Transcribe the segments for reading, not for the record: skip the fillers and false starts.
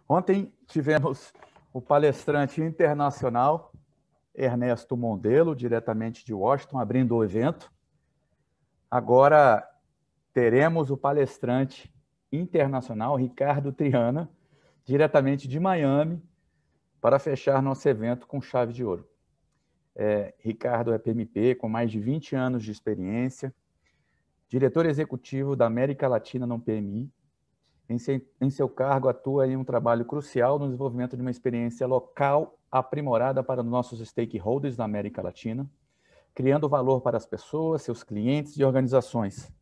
Ontem tivemos o palestrante internacional Ernesto Mondelo, diretamente de Washington, abrindo o evento. Agora teremos o palestrante internacional Ricardo Triana, diretamente de Miami, para fechar nosso evento com chave de ouro. Ricardo é PMP, com mais de 20 anos de experiência, diretor executivo da América Latina no PMI. Em seu cargo, atua em um trabalho crucial no desenvolvimento de uma experiência local aprimorada para nossos stakeholders da América Latina, criando valor para as pessoas, seus clientes e organizações.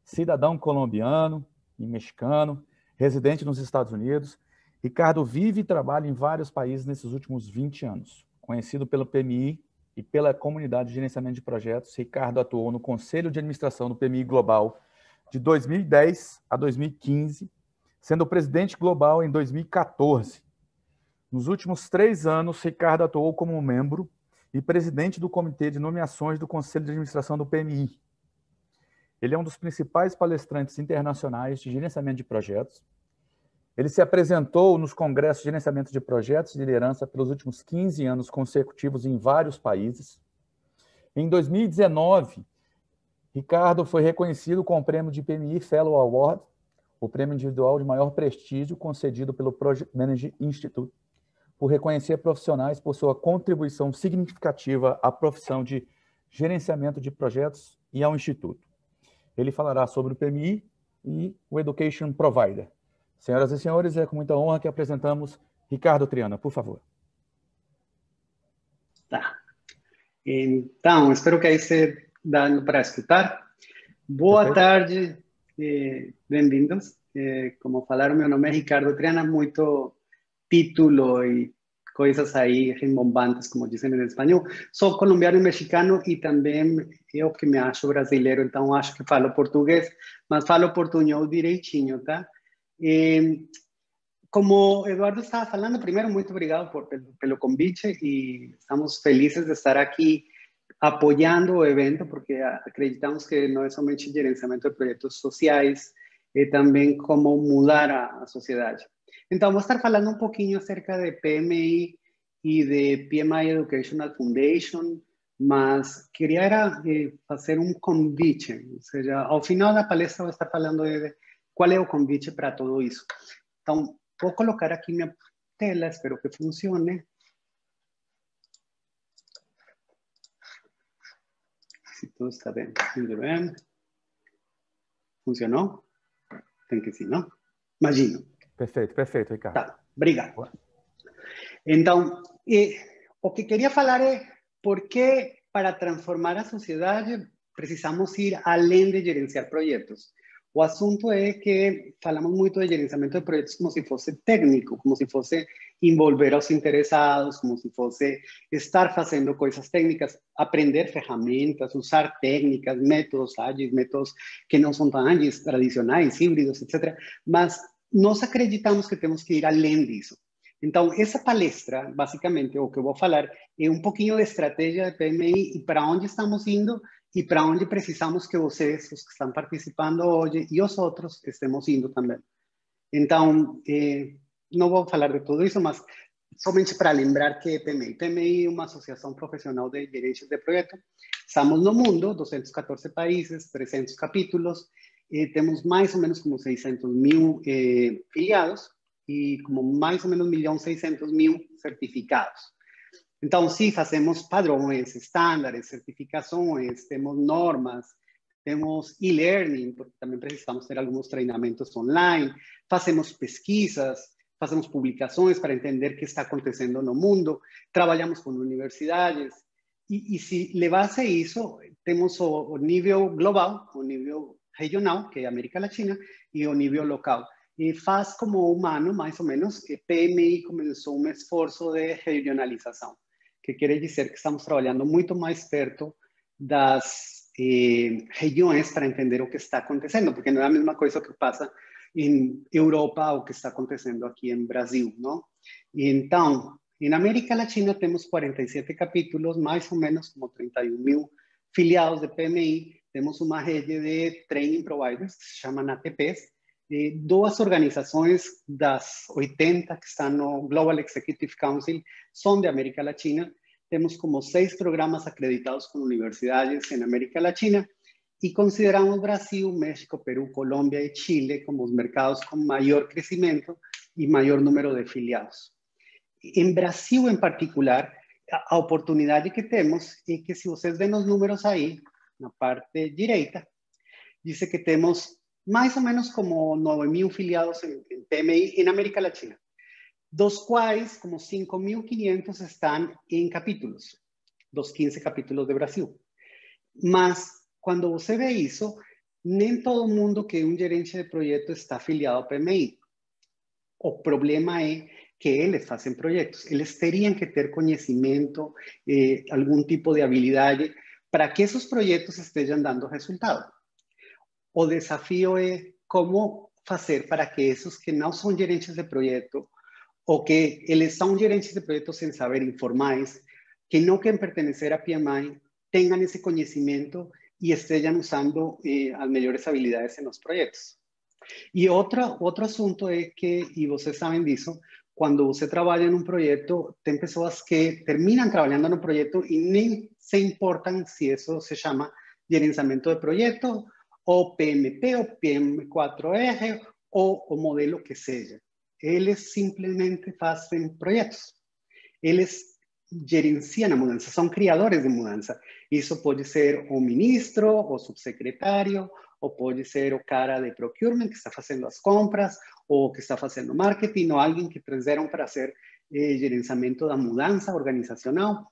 Cidadão colombiano e mexicano, residente nos Estados Unidos, Ricardo vive e trabalha em vários países nesses últimos 20 anos. Conhecido pelo PMI e pela comunidade de gerenciamento de projetos, Ricardo atuou no Conselho de Administração do PMI Global de 2010 a 2015, sendo presidente global em 2014. Nos últimos 3 anos, Ricardo atuou como membro e presidente do Comitê de Nomeações do Conselho de Administração do PMI. Ele é um dos principais palestrantes internacionais de gerenciamento de projetos. Ele se apresentou nos congressos de gerenciamento de projetos e liderança pelos últimos 15 anos consecutivos em vários países. Em 2019, Ricardo foi reconhecido com o prêmio de PMI Fellow Award, o prêmio individual de maior prestígio concedido pelo Project Manager Institute, por reconhecer profissionais por sua contribuição significativa à profissão de gerenciamento de projetos e ao Instituto. Ele falará sobre o PMI e o Education Provider. Senhoras e senhores, é com muita honra que apresentamos Ricardo Triana, por favor. Tá. Então, espero que aí se dá para escutar. Boa tarde, bem-vindos. Como falaram, meu nome é Ricardo Triana, muito título e coisas aí rimbombantes, como dizem em espanhol. Sou colombiano e mexicano e também eu que me acho brasileiro, então acho que falo português, mas falo portunhol direitinho, tá? Como Eduardo estava falando, primeiro, muito obrigado pelo convite e estamos felizes de estar aqui apoiando o evento, porque acreditamos que não é somente gerenciamento de projetos sociais, é também como mudar a sociedade. Então, vou estar falando um pouquinho acerca de PMI e de PMI Educational Foundation, mas queria fazer um convite, ou seja, ao final da palestra vou estar falando de qual é o convite para tudo isso. Então, vou colocar aqui minha tela, espero que funcione. Se tudo está bem, tudo bem. Funcionou? Tem que sim, não? Imagino. Perfeito, perfeito, Ricardo. Tá, obrigado. Então, o que queria falar é por que para transformar a sociedade precisamos ir além de gerenciar projetos. O assunto é que falamos muito de gerenciamento de projetos como se fosse técnico, como se fosse envolver aos interessados, como se fosse estar fazendo coisas técnicas, aprender ferramentas, usar técnicas, métodos ágeis, métodos que não são tão ágeis, tradicionais, híbridos, etc. Mas nós acreditamos que temos que ir além disso. Então, essa palestra, basicamente, o que eu vou falar é um pouquinho de estratégia de PMI e para onde estamos indo e para onde precisamos que vocês, os que estão participando hoje, e os outros, estemos indo também. Então, não vou falar de tudo isso, mas somente para lembrar que PMI. PMI é uma associação profissional de gerentes de projeto. Estamos no mundo, 214 países, 300 capítulos, temos mais ou menos como 600.000 filiados e como mais ou menos 1.600.000 certificados. Então, sim, fazemos padrões, estándares, certificações, temos normas, temos e-learning, porque também precisamos ter alguns treinamentos online, fazemos pesquisas, fazemos publicações para entender o que está acontecendo no mundo, trabalhamos com universidades, e se levasse isso, temos o nível global, o nível regional, que é a América Latina, e o nível local. E faz como um ano, mais ou menos, que PMI começou um esforço de regionalização, que quer dizer que estamos trabalhando muito mais perto das regiões para entender o que está acontecendo, porque não é a mesma coisa que passa em Europa ou que está acontecendo aqui em Brasil, não? E então, em América Latina temos 47 capítulos, mais ou menos como 31.000 filiados de PMI, temos uma rede de training providers, que se chamam ATPs, duas organizações das 80 que estão no Global Executive Council são de América Latina. Temos como 6 programas acreditados com universidades em América Latina e consideramos Brasil, México, Perú, Colômbia e Chile como os mercados com maior crescimento e maior número de filiados. Em Brasil, em particular, a oportunidade que temos é que, se vocês veem os números aí, na parte direita, diz que temos mais ou menos como 9.000 filiados em PMI em América Latina, dos quais como 5.500 estão em capítulos, dos 15 capítulos de Brasil. Mas, quando você vê isso, nem todo mundo que é um gerente de projeto está afiliado ao PMI. O problema é que eles fazem projetos. Eles teriam que ter conhecimento, algum tipo de habilidade, para que esses projetos estejam dando resultado. O desafio é como fazer para que esses que não são gerentes de projeto, ou que eles são gerentes de projetos sem saber, informais, que não querem pertencer a PMI, tenham esse conhecimento e estejam usando as melhores habilidades nos projetos. E outro assunto é que, e vocês sabem disso, quando você trabalha em um projeto, tem pessoas que terminam trabalhando no projeto e nem se importam se isso se chama gerenciamento de projeto, ou PMP, ou PM4R, ou o modelo que seja. Eles simplesmente fazem projetos. Eles gerenciam a mudança, são criadores de mudança. Isso pode ser o ministro, o subsecretário, ou pode ser o cara de procurement que está fazendo as compras, ou que está fazendo marketing, ou alguém que trouxeram para fazer gerenciamento da mudança organizacional.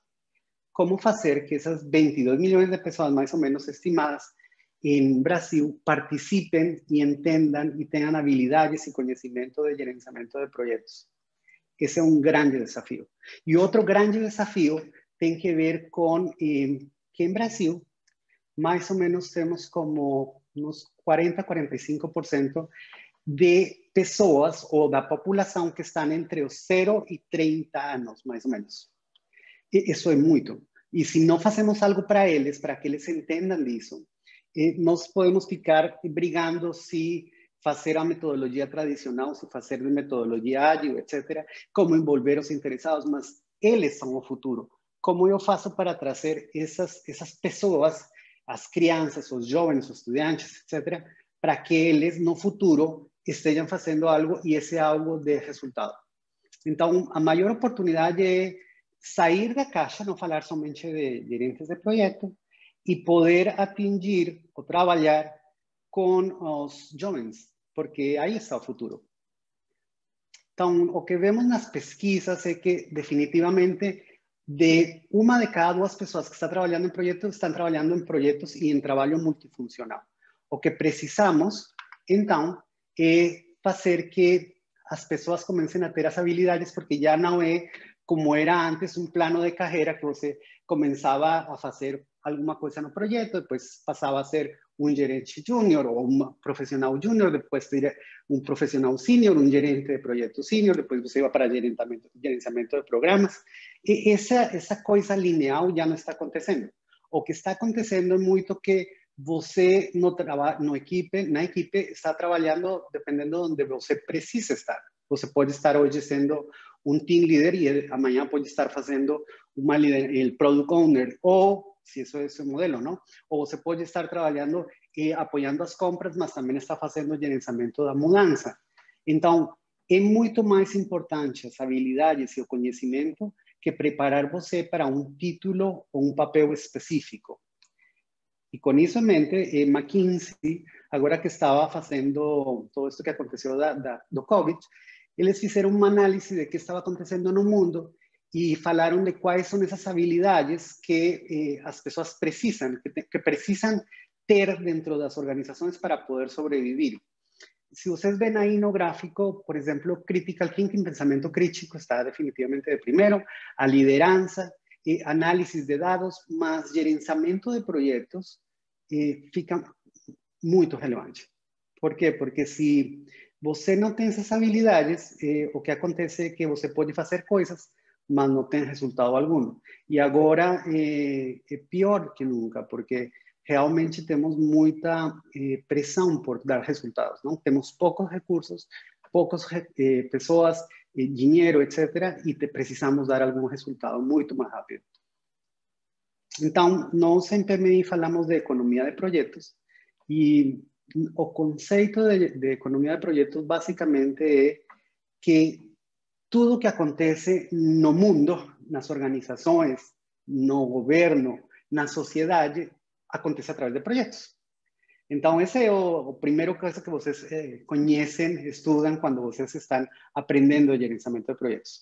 Como fazer que essas 22 milhões de pessoas, mais ou menos estimadas, em Brasil, participem e entendam e tenham habilidades e conhecimento de gerenciamento de projetos. Esse é um grande desafio. E outro grande desafio tem que ver com que em Brasil, mais ou menos temos como uns 40, 45% de pessoas ou da população que estão entre os 0 e 30 anos, mais ou menos. E isso é muito. E se não fazemos algo para eles, para que eles entendam disso, nós podemos ficar brigando se fazer a metodologia tradicional, se fazer de metodologia ágil, etc., como envolver os interessados, mas eles são o futuro. Como eu faço para trazer essas pessoas, as crianças, os jovens, os estudantes, etc., para que eles, no futuro, estejam fazendo algo e esse algo dê resultado? Então, a maior oportunidade é sair da caixa, não falar somente de gerentes de projeto, e poder atingir ou trabalhar com os jovens, porque aí está o futuro. Então, o que vemos nas pesquisas é que, definitivamente, de uma de cada 2 pessoas que está trabalhando em projetos, estão trabalhando em projetos e em trabalho multifuncional. O que precisamos, então, é fazer que as pessoas comecem a ter as habilidades, porque já não é como era antes um plano de carreira que você começava a fazer alguma coisa no projeto, depois passava a ser um gerente júnior ou um profissional júnior, depois um profissional sênior, um gerente de projeto sênior, depois você ia para gerenciamento de programas. E essa coisa lineal já não está acontecendo. O que está acontecendo é muito que você na equipe está trabalhando dependendo de onde você precisa estar. Você pode estar hoje sendo um team leader e amanhã pode estar fazendo el product owner, ou se isso é o modelo, não? Ou você pode estar trabalhando e apoiando as compras, mas também está fazendo o gerenciamento da mudança. Então, é muito mais importante as habilidades e o conhecimento que preparar você para um título ou um papel específico. E com isso em mente, McKinsey, agora que estava fazendo todo isso que aconteceu do COVID, eles fizeram uma análise de que estava acontecendo no mundo e falaram de quais são essas habilidades que as pessoas precisam, que precisam ter dentro das organizações para poder sobreviver. Se vocês veem aí no gráfico, por exemplo, critical thinking, pensamento crítico, está definitivamente de primeiro, a liderança, análisis de dados, mas gerenciamento de projetos fica muito relevante. Por quê? Porque se você não tem essas habilidades, o que acontece é que você pode fazer coisas, mas não tem resultado algum. E agora é pior que nunca, porque realmente temos muita pressão por dar resultados, não? Temos poucos recursos, poucas pessoas, dinheiro, etc., e precisamos dar algum resultado muito mais rápido. Então, nós em PMI falamos de economia de projetos, e o conceito de economia de projetos basicamente é que tudo que acontece no mundo, nas organizações, no governo, na sociedade, acontece através de projetos. Então, esse é o primeiro coisa que vocês conhecem, estudam quando vocês estão aprendendo gerenciamento de projetos.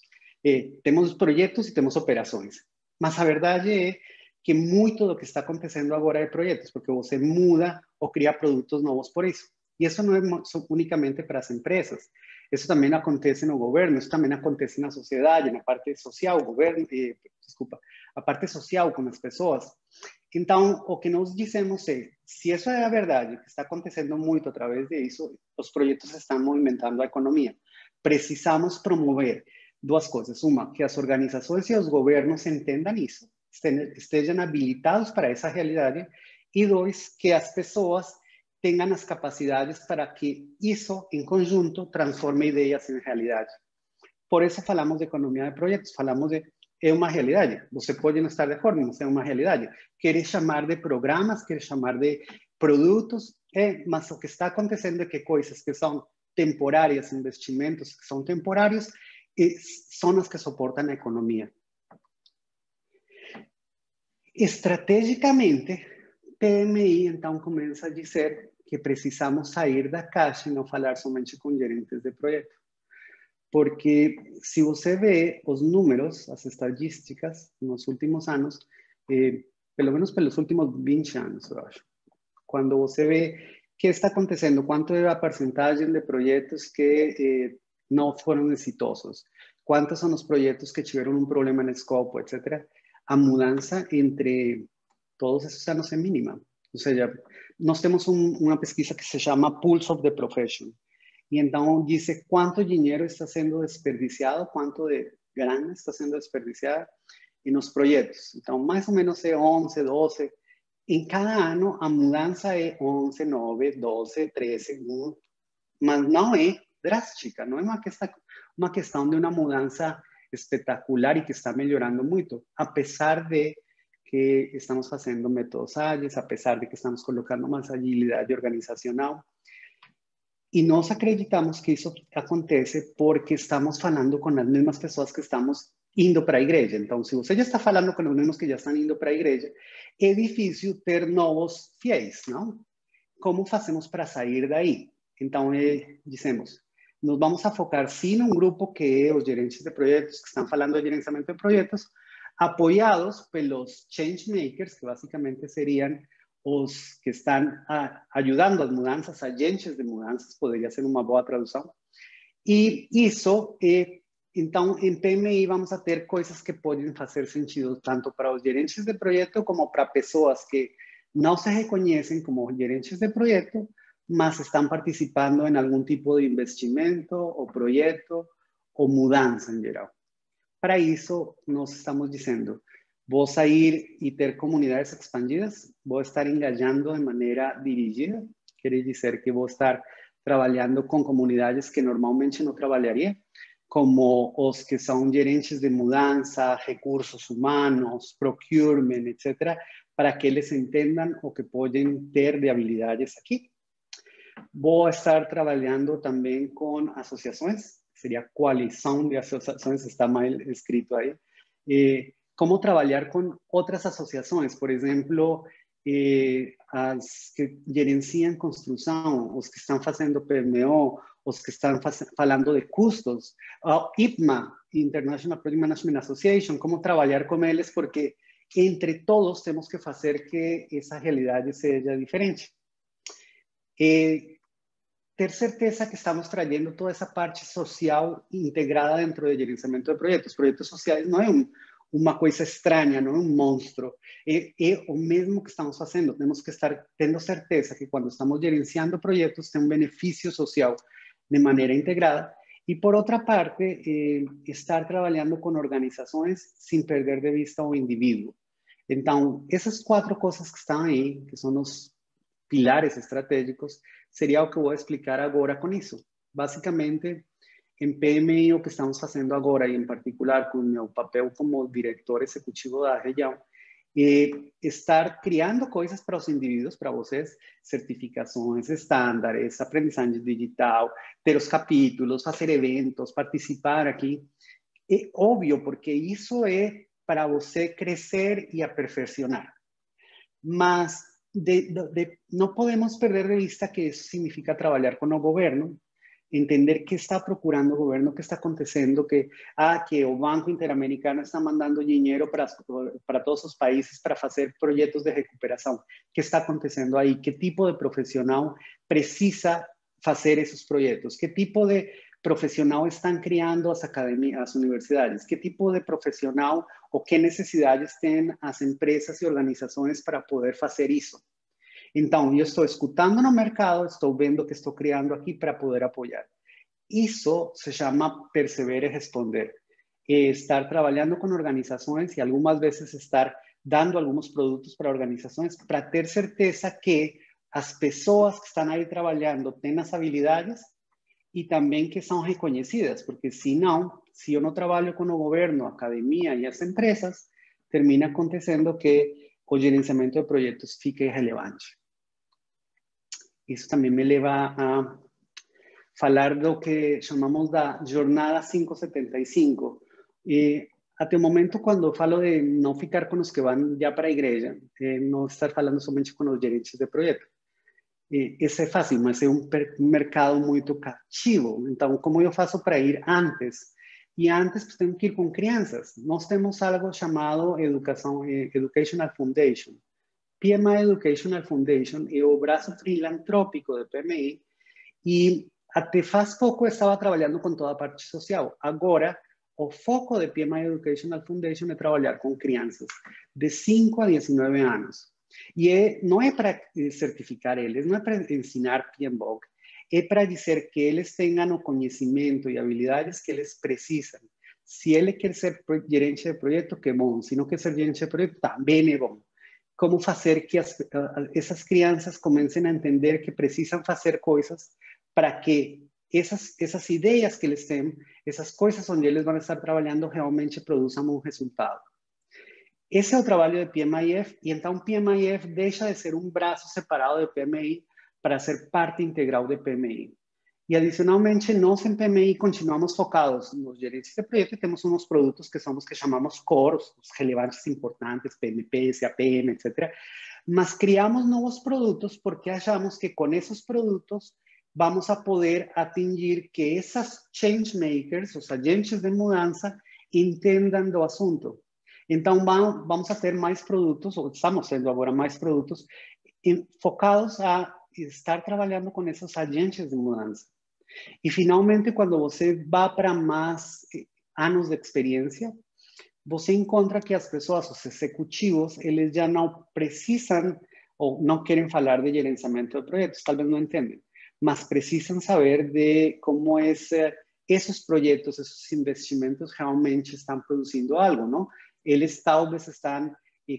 Temos projetos e temos operações. Mas a verdade é que muito do que está acontecendo agora é projetos, porque você muda ou cria produtos novos por isso. E isso não é unicamente para as empresas. Isso também acontece no governo, isso também acontece na sociedade, na parte social, governo, a parte social com as pessoas. Então, o que nós dizemos é, se isso é a verdade, que está acontecendo muito através disso, os projetos estão movimentando a economia. Precisamos promover duas coisas. Uma, que as organizações e os governos entendam isso, estejam habilitados para essa realidade. E dois, que as pessoas tenham as capacidades para que isso, em conjunto, transforme ideias em realidade. Por isso falamos de economia de projetos, falamos de é uma realidade. Você pode não estar de acordo, mas é uma realidade. Quer chamar de programas, quer chamar de produtos, mas o que está acontecendo é que coisas que são temporárias, investimentos que são temporários, são as que suportam a economia. Estrategicamente, PMI, então, começa a dizer que precisamos sair da caixa e não falar somente com gerentes de projeto. Porque se você vê os números, as estatísticas, nos últimos anos, pelo menos pelos últimos 20 anos, eu acho, quando você vê o que está acontecendo, quanto é a porcentagem de projetos que não foram exitosos, quantos são os projetos que tiveram um problema no escopo, etc., a mudança entre todos esses anos é mínima. Ou seja, nós temos uma pesquisa que se chama Pulse of the Profession. E então diz quanto dinheiro está sendo desperdiciado, quanto de grana está sendo desperdiciado nos projetos. Então, mais ou menos é 11, 12. Em cada ano, a mudança é 11, 9, 12, 13, 1. Mas não é drástica, não é uma questão de uma mudança espetacular e que está melhorando muito, apesar de que estamos fazendo métodos ágeis, apesar de que estamos colocando mais agilidade organizacional. E nós acreditamos que isso acontece porque estamos falando com as mesmas pessoas que estamos indo para a igreja. Então, se você já está falando com os mesmos que já estão indo para a igreja, é difícil ter novos fiéis, não? Como fazemos para sair daí? Então, dizemos, nos vamos a focar sim num grupo que é os gerentes de projetos, que estão falando de gerenciamento de projetos, apoiados pelos change makers, que basicamente seriam os que estão ajudando as mudanças, agentes de mudanças, poderia ser uma boa tradução. E isso, então, em PMI vamos a ter coisas que podem fazer sentido tanto para os gerentes de projeto como para pessoas que não se reconhecem como gerentes de projeto, mas estão participando em algum tipo de investimento ou projeto ou mudança em geral. Para isso, nós estamos dizendo, vou sair e ter comunidades expandidas, vou estar engajando de maneira dirigida, quer dizer que vou estar trabalhando com comunidades que normalmente não trabalharia, como os que são gerentes de mudança, recursos humanos, procurement, etc., para que eles entendam o que podem ter de habilidades aqui. Vou estar trabalhando também com associações, seria coalição de associações, está mal escrito aí. Como trabalhar com outras associações, por exemplo, as que gerenciam construção, os que estão fazendo PMO, os que estão falando de custos, IPMA, International Project Management Association, como trabalhar com eles, porque entre todos temos que fazer que essa realidade seja diferente. Ter certeza que estamos trazendo toda essa parte social integrada dentro do gerenciamento de projetos. Projetos sociais não é uma coisa estranha, não é um monstro. É o mesmo que estamos fazendo. Temos que estar tendo certeza que quando estamos gerenciando projetos tem um benefício social de maneira integrada. E, por outra parte, estar trabalhando com organizações sem perder de vista o indivíduo. Então, essas 4 coisas que estão aí, que são os pilares estratégicos, seria o que eu vou explicar agora com isso. Basicamente, em PMI, o que estamos fazendo agora, e em particular com o meu papel como diretor executivo da região, é estar criando coisas para os indivíduos, para vocês, certificações, estándares, aprendizagem digital, ter os capítulos, fazer eventos, participar aqui. É óbvio, porque isso é para você crescer e aperfeiçoar. Mas não podemos perder de vista que isso significa trabalhar com o governo, entender que está procurando o governo, que está acontecendo, que o Banco Interamericano está mandando dinheiro para todos os países para fazer projetos de recuperação. Que está acontecendo aí? Que tipo de profissional precisa fazer esses projetos? Que tipo de profissional estão criando as academias, as universidades? Que tipo de profissional ou que necessidades têm as empresas e organizações para poder fazer isso? Então, eu estou escutando no mercado, estou vendo o que estou criando aqui para poder apoiar. Isso se chama perceber e responder. Estar trabalhando com organizações e algumas vezes estar dando alguns produtos para organizações para ter certeza que as pessoas que estão aí trabalhando têm as habilidades e também que são reconhecidas, porque se eu não trabalho com o governo, a academia e as empresas, termina acontecendo que o gerenciamento de projetos fica irrelevante. Isso também me leva a falar do que chamamos da Jornada 575. Até o momento, quando eu falo de não ficar com os que vão já para a igreja, não estar falando somente com os gerentes de projeto. Isso é fácil, mas é um mercado muito cativo. Então, como eu faço para ir antes? E antes, pues, tenho que ir com crianças. Nós temos algo chamado Educational Foundation. PMI Educational Foundation é o braço filantrópico de PMI e até faz pouco eu estava trabalhando com toda a parte social. Agora, o foco de PMI Educational Foundation é trabalhar com crianças de 5 a 19 anos. E não é para certificar eles, não é para ensinar PMBOK, é para dizer que eles tenham o conhecimento e habilidades que eles precisam. Se ele quer ser gerente de projeto, que bom. Se não quer ser gerente de projeto, também é bom. Como fazer que essas crianças comecem a entender que precisam fazer coisas para que essas ideias que eles têm, essas coisas onde eles vão estar trabalhando, realmente produzam um resultado. Esse é o trabalho de PMIF, e então PMIF deixa de ser um braço separado de PMI para ser parte integral de PMI. E, adicionalmente, nós em PMI continuamos focados nos gerentes de projeto e temos uns produtos que são os que chamamos core, os relevantes importantes, PMP, SAPM, etc. Mas criamos novos produtos porque achamos que com esses produtos vamos a poder atingir que essas change makers, os agentes de mudança, entendam do assunto. Então, vamos a ter mais produtos, ou estamos tendo agora mais produtos, focados a estar trabalhando com esses agentes de mudança. E, finalmente, quando você vai para mais anos de experiência, você encontra que as pessoas, os executivos, eles já não precisam ou não querem falar de gerenciamento de projetos, talvez não entendem, mas precisam saber de como esses projetos, esses investimentos realmente estão produzindo algo, não? Eles talvez estão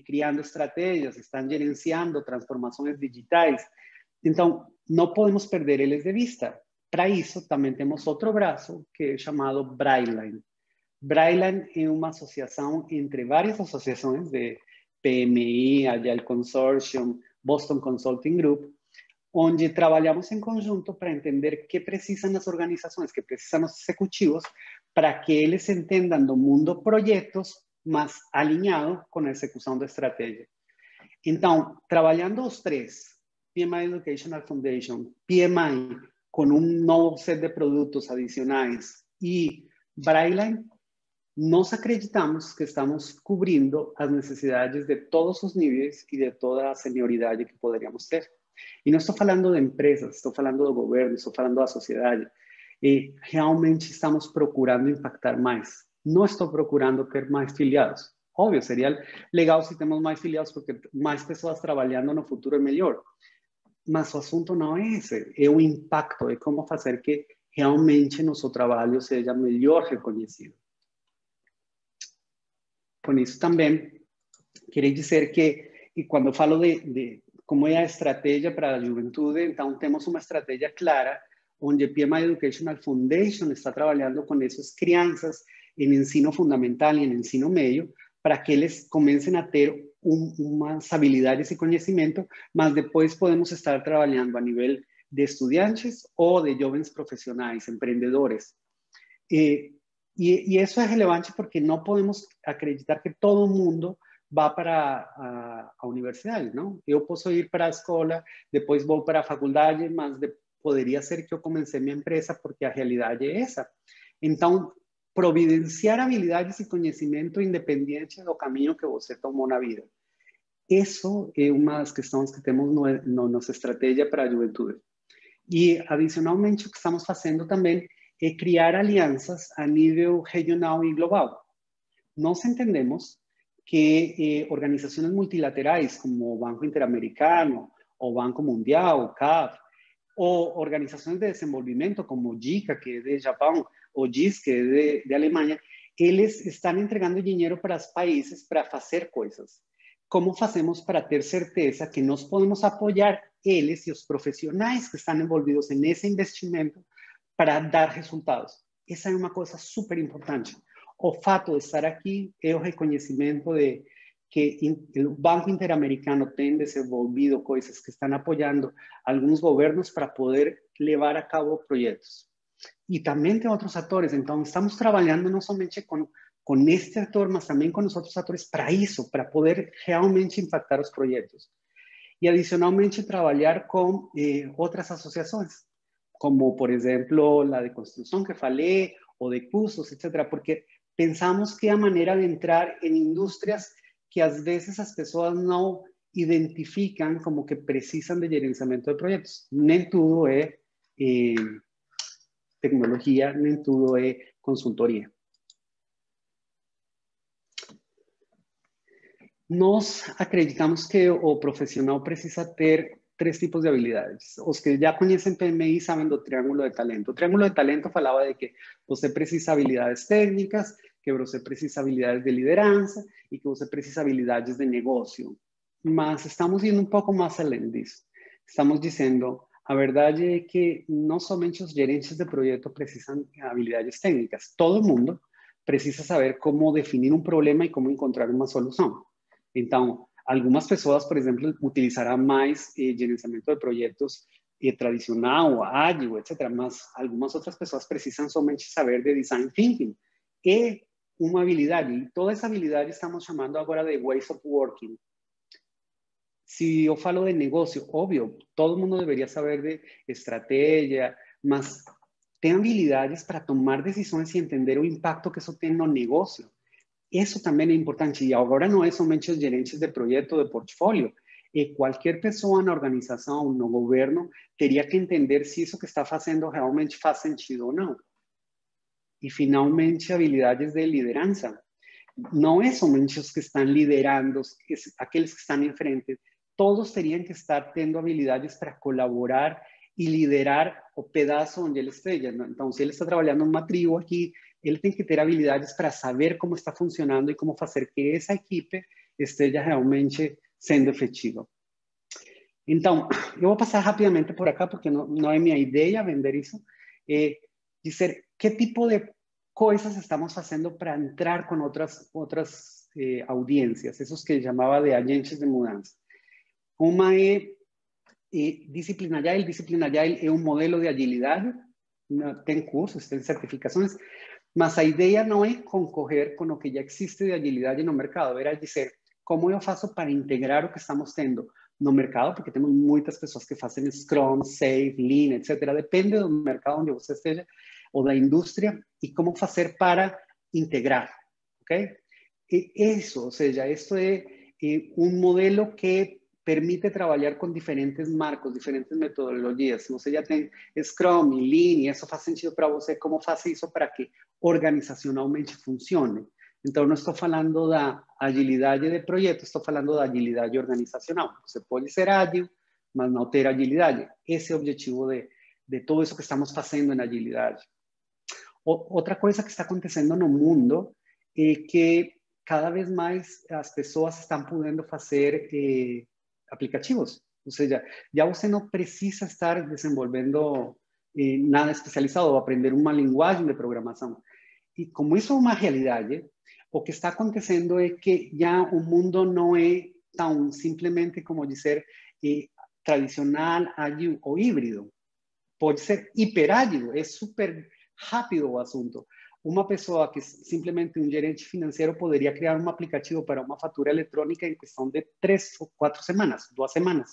criando estratégias, estão gerenciando transformações digitais. Então, não podemos perder eles de vista. Para isso, também temos outro braço, que é chamado Brightline. Brightline é uma associação entre várias associações de PMI, Agile Consortium, Boston Consulting Group, onde trabalhamos em conjunto para entender o que precisam as organizações, que precisam os executivos, para que eles entendam do mundo projetos, mas alinhado com a execução da estratégia. Então, trabalhando os três, PMI Educational Foundation, PMI, com um novo set de produtos adicionais e Brightline, nós acreditamos que estamos cobrindo as necessidades de todos os níveis e de toda a senioridade que poderíamos ter. E não estou falando de empresas, estou falando do governo, estou falando da sociedade. E realmente estamos procurando impactar mais. Não estou procurando ter mais filiados. Óbvio, seria legal se temos mais filiados, porque mais pessoas trabalhando no futuro é melhor. Mas o assunto não é esse, é o impacto, é como fazer que realmente nosso trabalho seja melhor reconhecido. Com isso também, Queria dizer que, e quando eu falo de como é a estratégia para a juventude, então temos uma estratégia clara, onde a PMI Educational Foundation está trabalhando com essas crianças em ensino fundamental e em ensino médio, para que eles comecem a ter umas habilidades e conhecimento, mas depois podemos estar trabalhando a nível de estudantes ou de jovens profissionais, empreendedores. E isso é relevante porque não podemos acreditar que todo mundo vá para a universidade, não? Eu posso ir para a escola, depois vou para a faculdade, mas poderia ser que eu comecei minha empresa porque a realidade é essa. Então, providenciar habilidades e conhecimento independente do caminho que você tomou na vida. Isso é uma das questões que temos na nossa estratégia para a juventude. E, adicionalmente, o que estamos fazendo também é criar alianças a nível regional e global. Nós entendemos que organizações multilaterais como o Banco Interamericano, o Banco Mundial, o CAF, ou organizações de desenvolvimento como o JICA, que é de Japão, ou GIS, que é de Alemanha, eles estão entregando dinheiro para os países para fazer coisas. Como fazemos para ter certeza que nós podemos apoiar eles e os profissionais que estão envolvidos nesse investimento para dar resultados? Essa é uma coisa super importante. O fato de estar aqui é o reconhecimento de que o Banco Interamericano tem desenvolvido coisas que estão apoiando alguns governos para poder levar a cabo projetos. E também tem outros atores, então estamos trabalhando não somente com este ator, mas também com os outros atores para isso, para poder realmente impactar os projetos. E adicionalmente trabalhar com outras associações, como por exemplo la de construção que falei, ou de cursos, etc., porque pensamos que é a maneira de entrar em indústrias que às vezes as pessoas não identificam como que precisam de gerenciamento de projetos. Nem tudo é tecnologia, nem tudo é consultoria. Nós acreditamos que o profissional precisa ter 3 tipos de habilidades. Os que já conhecem PMI sabem do triângulo de talento. O triângulo de talento falava de que você precisa habilidades técnicas, que você precisa habilidades de liderança e que você precisa habilidades de negócio. Mas estamos indo um pouco mais além disso. Estamos dizendo, a verdade é que não somente os gerentes de projeto precisam de habilidades técnicas. Todo mundo precisa saber como definir um problema e como encontrar uma solução. Então, algumas pessoas, por exemplo, utilizarão mais gerenciamento de projetos tradicional, ágil, etc. Mas algumas outras pessoas precisam somente saber de design thinking. É uma habilidade. E toda essa habilidade estamos chamando agora de ways of working. Se eu falo de negócio, óbvio, todo mundo deveria saber de estratégia, mas tem habilidades para tomar decisões e entender o impacto que isso tem no negócio. Isso também é importante. E agora não é somente os gerentes de projeto, de portfólio. Qualquer pessoa na organização, no governo, teria que entender se isso que está fazendo realmente faz sentido ou não. E, finalmente, habilidades de liderança. Não é somente os que estão liderando, aqueles que estão em frente. Todos teriam que estar tendo habilidades para colaborar e liderar o pedaço onde ele esteja. Então, se ele está trabalhando em uma tribo aqui, ele tem que ter habilidades para saber como está funcionando e como fazer que essa equipe esteja realmente sendo efetiva. Então, eu vou passar rapidamente por acá, porque não é minha ideia vender isso. Dizer que tipo de coisas estamos fazendo para entrar com outras audiências, esses que chamava de agentes de mudança. Uma é Discipline Agile. Discipline Agile é um modelo de agilidade, tem cursos, tem certificações, mas a ideia não é concorrer com o que já existe de agilidade no mercado, era dizer, como eu faço para integrar o que estamos tendo no mercado, porque temos muitas pessoas que fazem Scrum, Safe, Lean, etc. Depende do mercado onde você esteja, ou da indústria, e como fazer para integrar, ok? Isso, ou seja, isso é um modelo que permite trabalhar com diferentes marcos, diferentes metodologias. Se você já tem Scrum e Lean, e isso faz sentido para você, como faz isso para que organizacionalmente funcione? Então, não estou falando da agilidade de projeto, estou falando da agilidade organizacional. Você pode ser ágil, mas não ter agilidade. Esse é o objetivo de tudo isso que estamos fazendo na agilidade. Outra coisa que está acontecendo no mundo é que cada vez mais as pessoas estão podendo fazer aplicativos. Ou seja, já você não precisa estar desenvolvendo nada especializado ou aprender uma linguagem de programação. E como isso é uma realidade, o que está acontecendo é que já o mundo não é tão simplesmente como dizer tradicional, ágil ou híbrido. Pode ser hiperágil, é super rápido o assunto. Uma pessoa que simplesmente um gerente financeiro poderia criar um aplicativo para uma fatura eletrônica em questão de 3 ou 4 semanas, 2 semanas.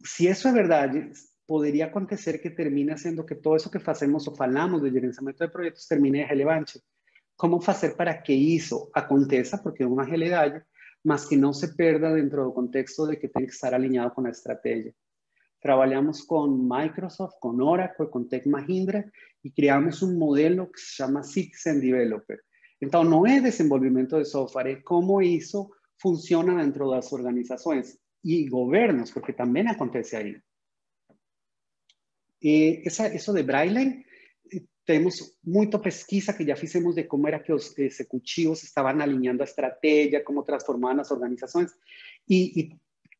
Se isso é verdade, poderia acontecer que termine sendo que todo isso que fazemos ou falamos de gerenciamento de projetos termine irrelevante. Como fazer para que isso aconteça, porque é uma realidade, mas que não se perda dentro do contexto de que tem que estar alinhado com a estratégia. Trabalhamos com Microsoft, com Oracle, com Tech Mahindra e criamos um modelo que se chama Citizen Developer. Então, não é desenvolvimento de software, é como isso funciona dentro das organizações e governos, porque também acontece aí. Isso de Braille, temos muita pesquisa que já fizemos de como era que os executivos estavam alinhando a estratégia, como transformavam as organizações, e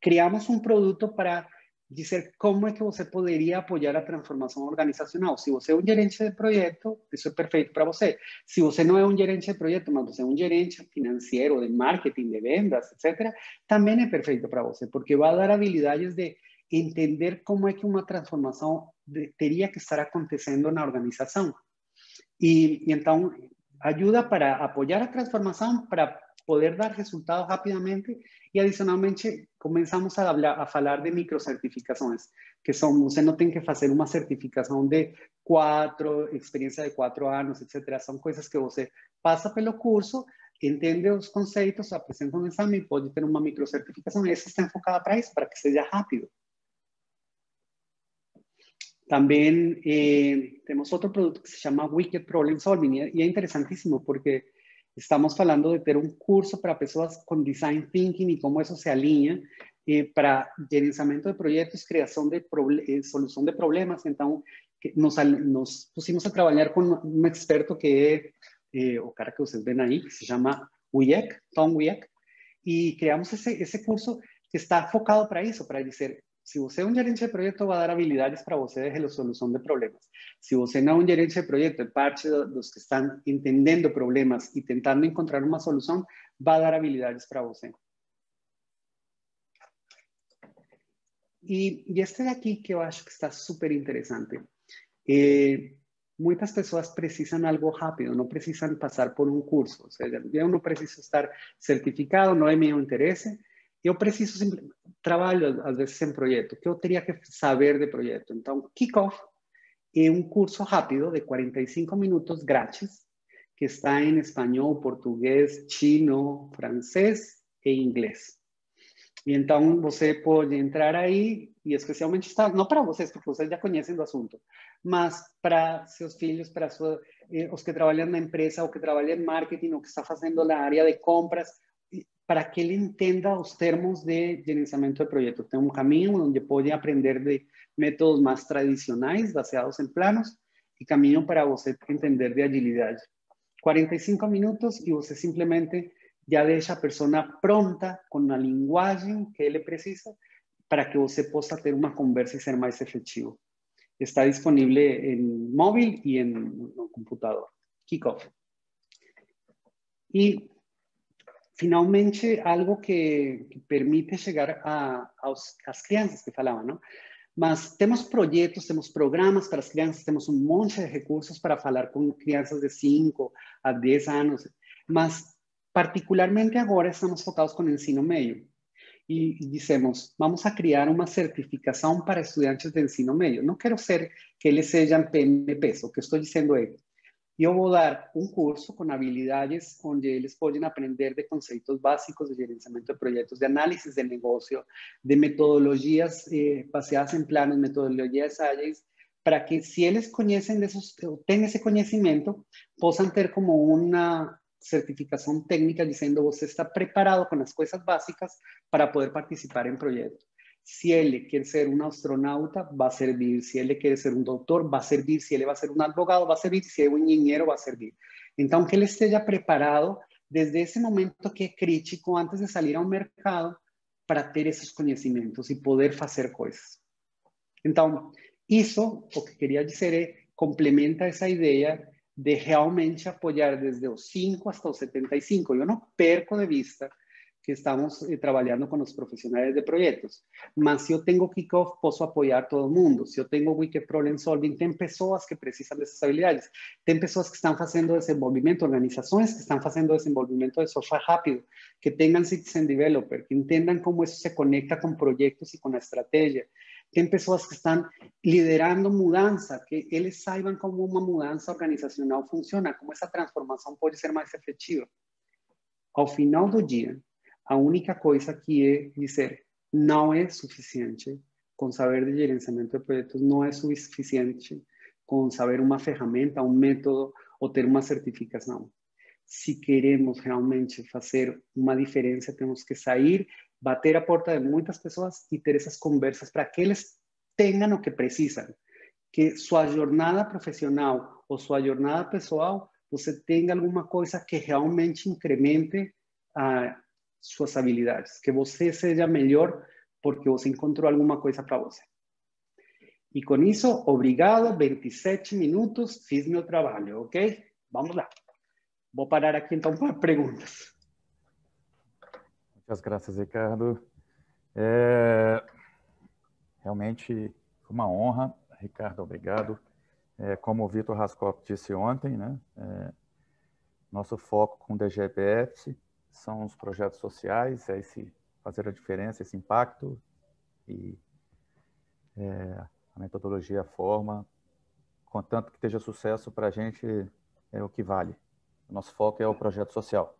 criamos um produto para dizer como é que você poderia apoiar a transformação organizacional. Se você é um gerente de projeto, isso é perfeito para você. Se você não é um gerente de projeto, mas você é um gerente financeiro, de marketing, de vendas, etc., também é perfeito para você, porque vai dar habilidades de entender como é que uma transformação teria que estar acontecendo na organização. E então, ajuda para apoiar a transformação, para poder dar resultados rapidamente e, adicionalmente, começamos a falar de microcertificações, que são, você não tem que fazer uma certificação de 4, experiência de 4 anos, etc. São coisas que você passa pelo curso, entende os conceitos, apresenta um exame, pode ter uma microcertificação, e essa está enfocada para isso, para que seja rápido. Também temos outro produto que se chama Wicked Problem Solving, e é interessantíssimo porque estamos falando de ter um curso para pessoas com design thinking e como isso se alinha para gerenciamento de projetos, criação de solução de problemas. Então, nos pusimos a trabalhar com um experto que é o cara que vocês veem aí, que se chama Wieck, Tom Wieck, e criamos esse curso que está focado para isso, para dizer, se você é um gerente de projeto, vai dar habilidades para você de resolução de problemas. Se você não é um gerente de projeto, é parte dos que estão entendendo problemas e tentando encontrar uma solução, vai dar habilidades para você. E este daqui que eu acho que está super interessante. Muitas pessoas precisam algo rápido, não precisam passar por um curso. Ou seja, eu não preciso estar certificado, não é meu interesse. Eu preciso simplesmente, trabalho às vezes em projeto, que eu teria que saber de projeto. Então, Kickoff é um curso rápido de 45 minutos grátis, que está em espanhol, português, chino, francês e inglês. E então você pode entrar aí e especialmente está, não para vocês, porque vocês já conhecem do assunto, mas para seus filhos, para os que trabalham na empresa, ou que trabalham em marketing, ou que está fazendo na área de compras, para que ele entenda os termos de gerenciamento de projetos. Tem um caminho onde pode aprender de métodos mais tradicionais, baseados em planos, e caminho para você entender de agilidade. 45 minutos e você simplesmente já deixa a pessoa pronta com a linguagem que ele precisa para que você possa ter uma conversa e ser mais efetivo. Está disponível em móvel e no computador. Kickoff. E finalmente, algo que permite chegar às crianças que falavam, não? Mas temos projetos, temos programas para as crianças, temos um monte de recursos para falar com crianças de 5 a 10 anos, mas particularmente agora estamos focados com o ensino médio. E dizemos, vamos a criar uma certificação para estudantes de ensino médio. Não quero ser que eles sejam PMPs, o que estou dizendo é, eu vou dar um curso com habilidades onde eles podem aprender de conceitos básicos de gerenciamento de projetos, de análise de negócio, de metodologias baseadas em planos, metodologias ágeis, para que se eles conhecem desses, têm esse conhecimento, possam ter como uma certificação técnica dizendo você está preparado com as coisas básicas para poder participar em projetos. Se ele quer ser um astronauta, vai servir. Se ele quer ser um doutor, vai servir. Se ele vai ser um advogado, vai servir. Se é um engenheiro, vai servir. Então, que ele esteja preparado desde esse momento que é crítico, antes de sair ao mercado, para ter esses conhecimentos e poder fazer coisas. Então, isso, o que queria dizer é, complementa essa ideia de realmente apoiar desde os 5 até os 75. Eu não perco de vista que estamos trabalhando com os profissionais de projetos, mas se eu tenho kickoff, posso apoiar todo mundo. Se eu tenho Wiki Problem Solving, tem pessoas que precisam dessas habilidades. Tem pessoas que estão fazendo desenvolvimento, organizações que estão fazendo desenvolvimento de software rápido, que tenham citizen developer, que entendam como isso se conecta com projetos e com a estratégia. Tem pessoas que estão liderando mudança, que eles saibam como uma mudança organizacional funciona, como essa transformação pode ser mais efetiva. Ao final do dia, a única coisa que é dizer não é suficiente com saber de gerenciamento de projetos, não é suficiente com saber uma ferramenta, um método ou ter uma certificação. Se queremos realmente fazer uma diferença, temos que sair, bater a porta de muitas pessoas e ter essas conversas para que eles tenham o que precisam. Que sua jornada profissional ou sua jornada pessoal, você tenha alguma coisa que realmente incremente suas habilidades. Que você seja melhor porque você encontrou alguma coisa para você. E com isso, obrigado, 27 minutos, fiz meu trabalho, ok? Vamos lá. Vou parar aqui então para perguntas. Muitas graças, Ricardo. Realmente uma honra. Ricardo, obrigado. Como o Vitor Raskop disse ontem, né, nosso foco com o DGPF são os projetos sociais, é esse fazer a diferença, esse impacto, e a metodologia, a forma, contanto que esteja sucesso para a gente, é o que vale. O nosso foco é o projeto social.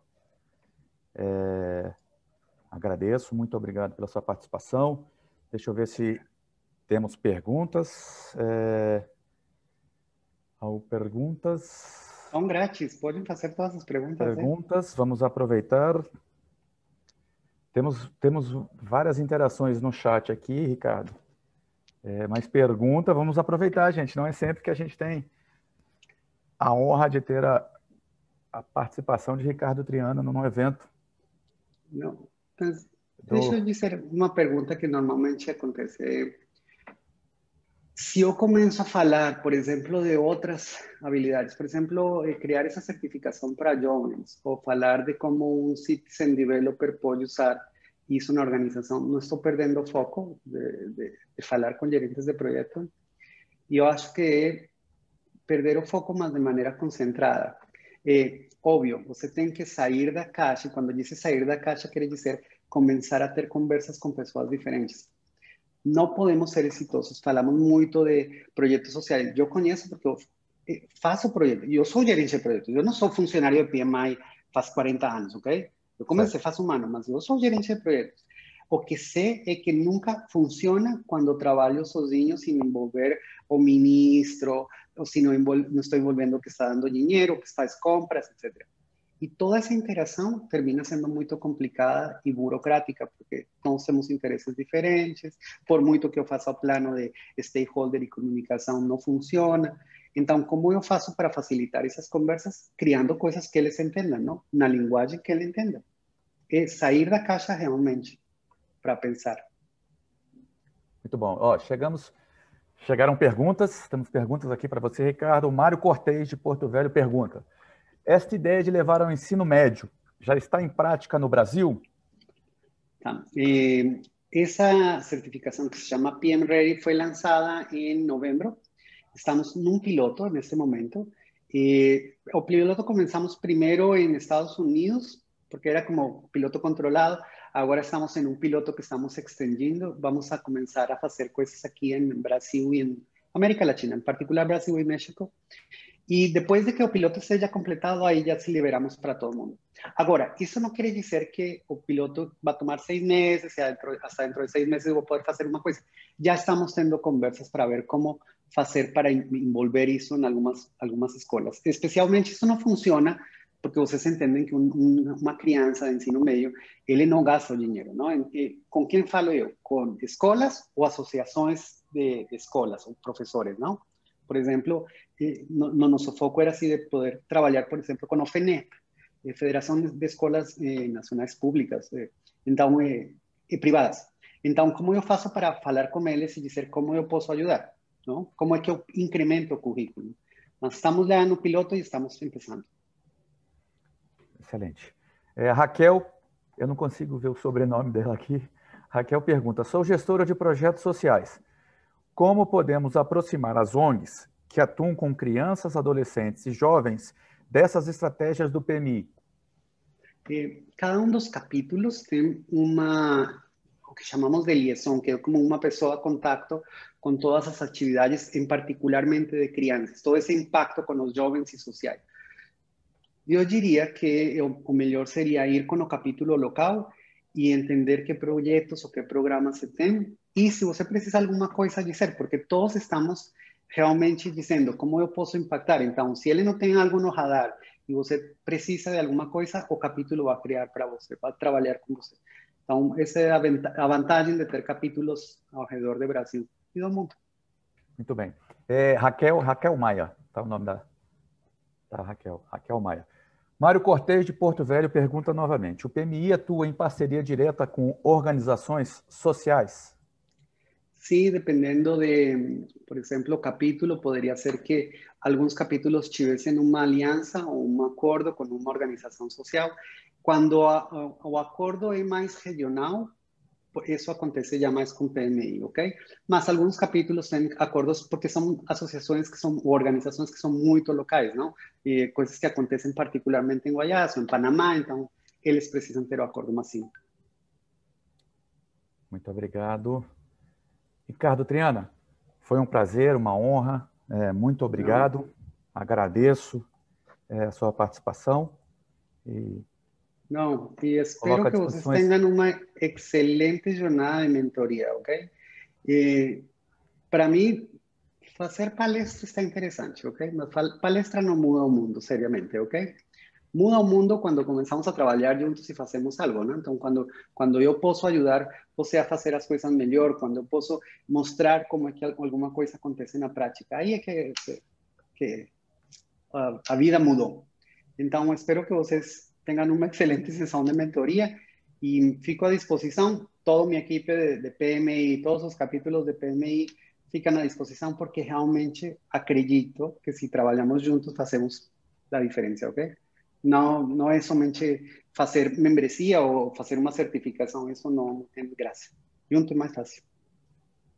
Agradeço, muito obrigado pela sua participação. Deixa eu ver se temos perguntas. Perguntas? São grátis, podem fazer todas as perguntas. Perguntas, vamos aproveitar. Temos várias interações no chat aqui, Ricardo. Mas pergunta, vamos aproveitar, gente. Não é sempre que a gente tem a honra de ter a participação de Ricardo Triano num evento. Não, mas deixa eu dizer uma pergunta que normalmente acontece. Se eu começo a falar, por exemplo, de outras habilidades, por exemplo, criar essa certificação para jovens, ou falar de como um citizen developer pode usar isso na organização, não estou perdendo o foco de falar com gerentes de projeto. E eu acho que é perder o foco, mas de maneira concentrada. Óbvio, você tem que sair da caixa, e quando diz sair da caixa, quer dizer começar a ter conversas com pessoas diferentes. Não podemos ser exitosos. Falamos muito de projetos sociais. Eu conheço porque eu faço projetos. Eu sou gerente de projetos. Eu não sou funcionário de PMI faz 40 anos, ok? Eu comecei faz um ano, mas eu sou gerente de projetos. O que sei é que nunca funciona quando trabalho sozinho, sem envolver o ministro, ou se não estou envolvendo o que está dando dinheiro, o que faz compras, etc. E toda essa interação termina sendo muito complicada e burocrática, porque nós temos interesses diferentes, por muito que eu faça o plano de stakeholder e comunicação, não funciona. Então, como eu faço para facilitar essas conversas? Criando coisas que eles entendam, não? Na linguagem que ele entenda. É sair da caixa realmente, para pensar. Muito bom. Chegaram perguntas, temos perguntas aqui para você, Ricardo. O Mário Cortez, de Porto Velho, pergunta: esta ideia de levar ao ensino médio já está em prática no Brasil? Tá. Essa certificação que se chama PM Ready foi lançada em novembro. Estamos num piloto neste momento. O piloto começamos primeiro em Estados Unidos, porque era como piloto controlado. Agora estamos em um piloto que estamos extendindo. Vamos a começar a fazer coisas aqui em Brasil e em América Latina, em particular Brasil e México. E depois de que o piloto seja completado, aí já se liberamos para todo mundo. Agora, isso não quer dizer que o piloto vai tomar 6 meses, hasta dentro de 6 meses eu vou poder fazer uma coisa. Já estamos tendo conversas para ver como fazer para envolver isso em algumas escolas. Especialmente, isso não funciona porque vocês entendem que uma criança de ensino médio, ele não gasta o dinheiro, não? Com quem falo eu? Com escolas ou associações de escolas ou professores, não? Por exemplo, no nosso foco era assim de poder trabalhar, por exemplo, com o FENEP, Federação de Escolas Nacionais Públicas, então, privadas. Então, como eu faço para falar com eles e dizer como eu posso ajudar? Não? Como é que eu incremento o currículo? Nós estamos lá no piloto e estamos começando. Excelente. Raquel, eu não consigo ver o sobrenome dela aqui. Raquel pergunta, sou gestora de projetos sociais. Como podemos aproximar as ONGs que atuam com crianças, adolescentes e jovens dessas estratégias do PMI? Cada um dos capítulos tem o que chamamos de liaison, que é como uma pessoa de contato com todas as atividades, em particularmente de crianças, todo esse impacto com os jovens e sociais. Eu diria que o melhor seria ir com o capítulo local e entender que projetos ou que programas se tem. E se você precisa de alguma coisa dizer, porque todos estamos realmente dizendo como eu posso impactar. Então, se ele não tem algo no radar e você precisa de alguma coisa, o capítulo vai criar para você, vai trabalhar com você. Então, essa é a vantagem de ter capítulos ao redor do Brasil e do mundo. Muito bem. Raquel Maia, tá o nome da Raquel Maia. Mário Cortez, de Porto Velho, pergunta novamente. O PMI atua em parceria direta com organizações sociais? Sí, dependiendo de, por ejemplo, capítulo, podría ser que algunos capítulos tuviesen una alianza o un acuerdo con una organización social. Cuando o acuerdo es más regional, eso acontece ya más con PMI, ¿ok? Más algunos capítulos tienen acuerdos porque son asociaciones que son, o organizaciones que son muy locales, ¿no? Cosas que acontecen particularmente en Guayas o en Panamá, entonces, eles precisam ter o acordo más simple. Muito obrigado. Ricardo Triana, foi um prazer, uma honra. Muito obrigado. Não. Agradeço a sua participação. Não, e espero que vocês tenham uma excelente jornada de mentoria, ok? Para mim, fazer palestra está interessante, ok? Mas palestra não muda o mundo, seriamente, ok? Muda o mundo quando começamos a trabalhar juntos e fazemos algo, né? Então, quando eu posso ajudar você a fazer as coisas melhor, quando eu posso mostrar como é que alguma coisa acontece na prática, aí é que a vida mudou. Então, espero que vocês tenham uma excelente sessão de mentoria e fico à disposição. Toda minha equipe de PMI, todos os capítulos de PMI ficam à disposição porque realmente acredito que se trabalhamos juntos fazemos a diferença, ok? Não é somente fazer membresia ou fazer uma certificação, isso não tem graça. Junto é mais fácil.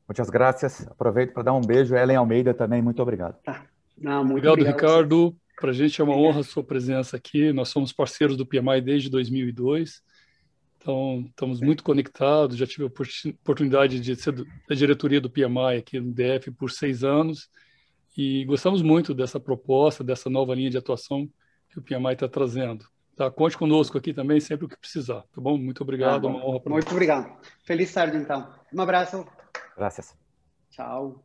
Muitas graças. Aproveito para dar um beijo. Ellen Almeida também, muito obrigado. Tá. Não, muito obrigado, Ricardo. Para a gente é uma honra a sua presença aqui. Nós somos parceiros do PMI desde 2002. Então, estamos muito conectados. Já tive a oportunidade de ser da diretoria do PMI aqui no DF por 6 anos. E gostamos muito dessa proposta, dessa nova linha de atuação que o PMI está trazendo. Tá? Conte conosco aqui também, sempre o que precisar. Tá bom? Muito obrigado. Uma honra para nós. Muito obrigado. Feliz tarde, então. Um abraço. Graças. Tchau.